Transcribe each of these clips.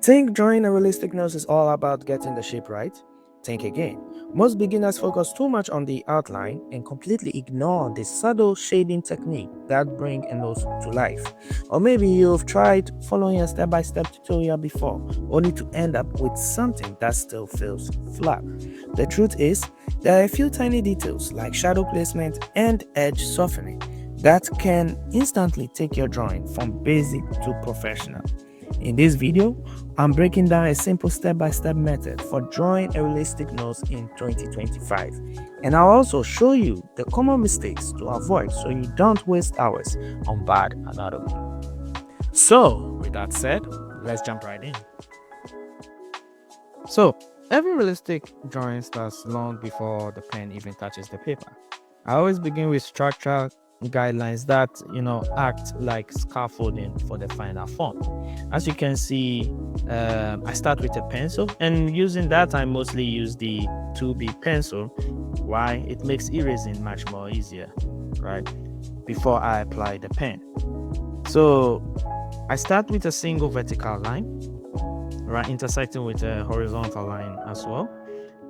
Think drawing a realistic nose is all about getting the shape right? Think again. Most beginners focus too much on the outline and completely ignore the subtle shading technique that bring a nose to life. Or maybe you've tried following a step-by-step tutorial before, only to end up with something that still feels flat. The truth is, there are a few tiny details like shadow placement and edge softening that can instantly take your drawing from basic to professional. In this video, I'm breaking down a simple step-by-step method for drawing a realistic nose in 2025. And I'll also show you the common mistakes to avoid so you don't waste hours on bad anatomy. So, with that said, let's jump right in. So, every realistic drawing starts long before the pen even touches the paper. I always begin with structural guidelines that act like scaffolding for the final form. As you can see, I start with a pencil, and using that I mostly use the 2B pencil. Why? It makes erasing much more easier, right, before I apply the pen. So I start with a single vertical line, right, intersecting with a horizontal line as well,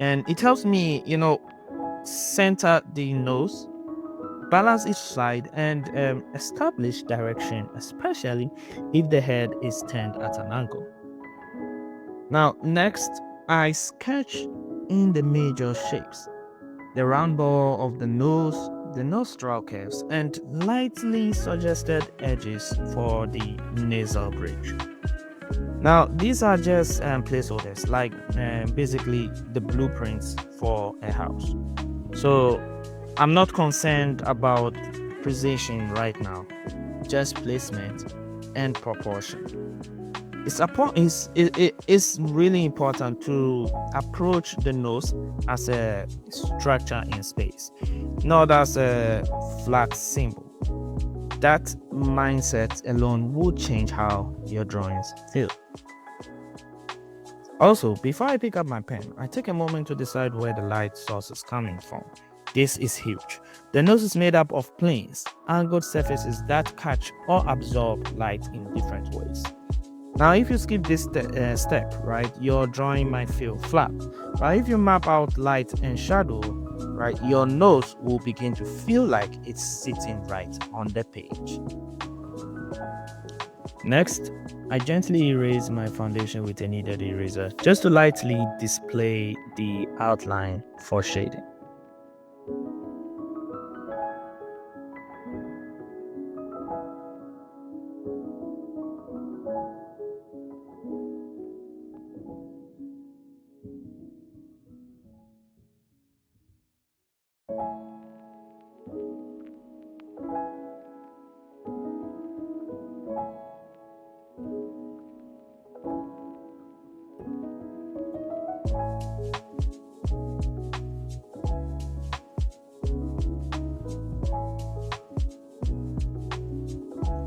and it helps me center the nose, balance each side, and establish direction, especially if the head is turned at an angle. Now, next, I sketch in the major shapes: the round ball of the nose, the nostril curves, and lightly suggested edges for the nasal bridge. Now, these are just placeholders, like basically the blueprints for a house. So I'm not concerned about precision right now, just placement and proportion. It's really important to approach the nose as a structure in space, not as a flat symbol. That mindset alone will change how your drawings feel. Also, before I pick up my pen, I take a moment to decide where the light source is coming from. This is huge. The nose is made up of planes, angled surfaces that catch or absorb light in different ways. Now, if you skip this step, right, your drawing might feel flat. But if you map out light and shadow, right, your nose will begin to feel like it's sitting right on the page. Next, I gently erase my foundation with a kneaded eraser just to lightly display the outline for shading.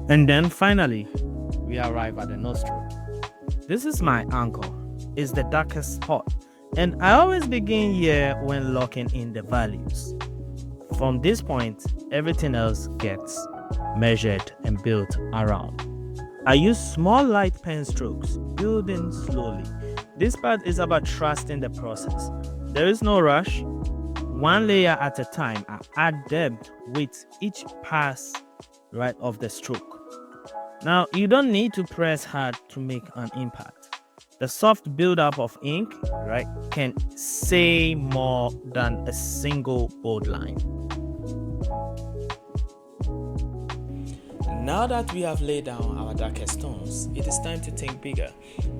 And then finally, we arrive at the nostril. This is my angle. It's the darkest spot, and I always begin here when locking in the values. From this point, everything else gets measured and built around. I use small light pen strokes, building slowly. This part is about trusting the process. There is no rush. One layer at a time, I add depth with each pass, right, of the stroke. Now, you don't need to press hard to make an impact. The soft buildup of ink, right, can say more than a single bold line. Now that we have laid down our darkest tones, it is time to think bigger,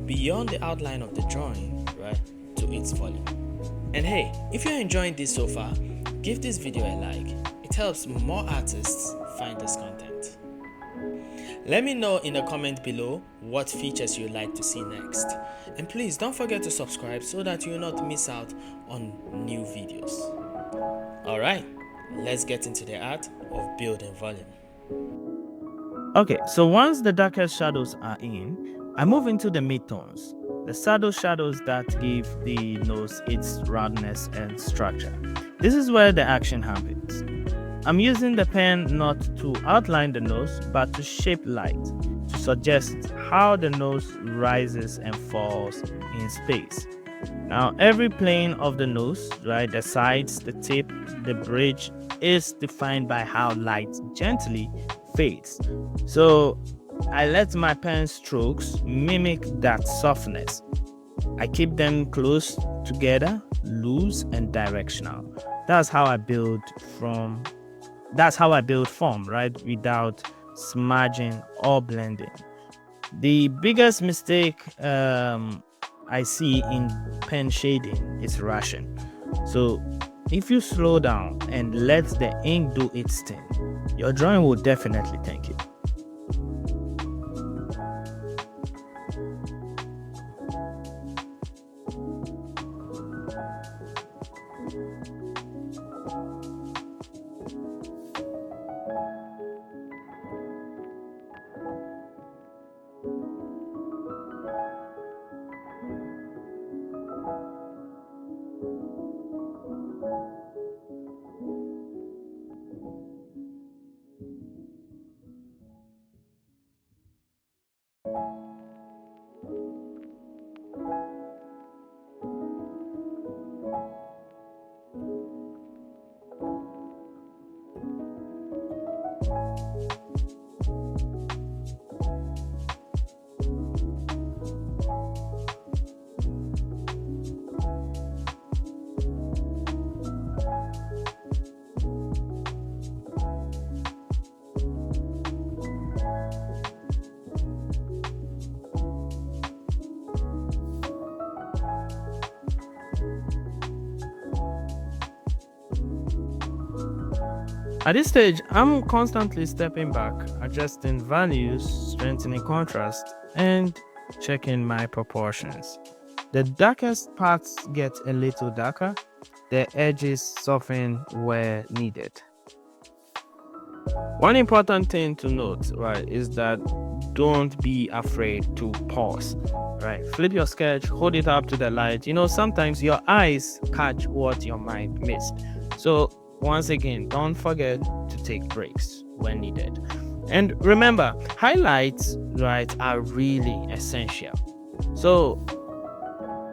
beyond the outline of the drawing, right, to its volume. And hey, if you're enjoying this so far, give this video a like. It helps more artists find this content. Let me know in the comment below what features you'd like to see next. And please don't forget to subscribe so that you'll not miss out on new videos. Alright, let's get into the art of building volume. Okay, so once the darkest shadows are in, I move into the midtones, the subtle shadows that give the nose its roundness and structure. This is where the action happens. I'm using the pen not to outline the nose, but to shape light, to suggests how the nose rises and falls in space. Now, every plane of the nose, right, the sides, the tip, the bridge, is defined by how light gently fades. So I let my pen strokes mimic that softness. I keep them close together, loose and directional. That's how I build form, right, without smudging or blending. The biggest mistake I see in pen shading is rushing. So if you slow down and let the ink do its thing, your drawing will definitely thank you. At this stage, I'm constantly stepping back, adjusting values, strengthening contrast, and checking my proportions. The darkest parts get a little darker, the edges soften where needed. One important thing to note, right, is that don't be afraid to pause, right? Flip your sketch, hold it up to the light. Sometimes your eyes catch what your mind missed. So once again, don't forget to take breaks when needed. And remember, highlights, right, are really essential. So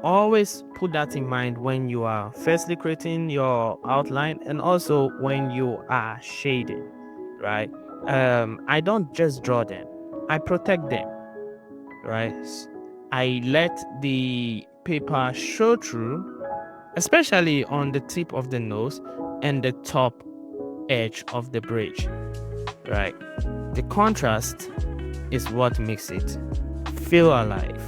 always put that in mind when you are firstly creating your outline and also when you are shading, right? I don't just draw them, I protect them, right? I let the paper show through, especially on the tip of the nose and the top edge of the bridge, right? The contrast is what makes it feel alive.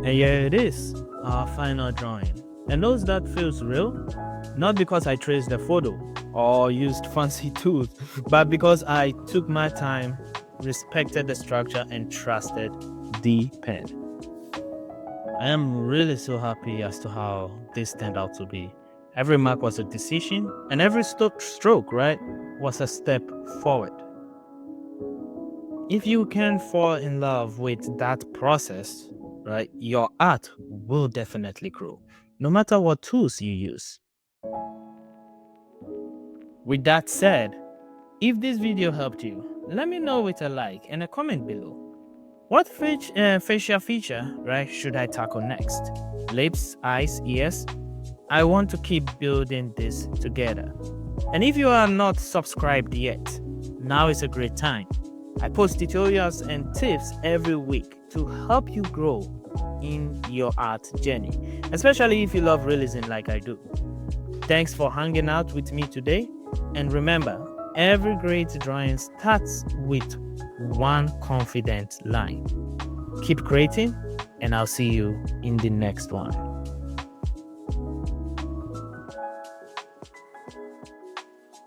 And here it is, our final drawing. And notice that feels real, not because I traced the photo or used fancy tools, but because I took my time, respected the structure, and trusted the pen. I am really so happy as to how this turned out to be. Every mark was a decision, and every stroke, right, was a step forward. If you can fall in love with that process, right, your art will definitely grow, no matter what tools you use. With that said, if this video helped you, let me know with a like and a comment below. What facial feature, right, should I tackle next? Lips, eyes, ears? I want to keep building this together. And if you are not subscribed yet, now is a great time. I post tutorials and tips every week to help you grow in your art journey, especially if you love realism like I do. Thanks for hanging out with me today, and remember, Every great drawing starts with one confident line. Keep creating, and I'll see you in the next one.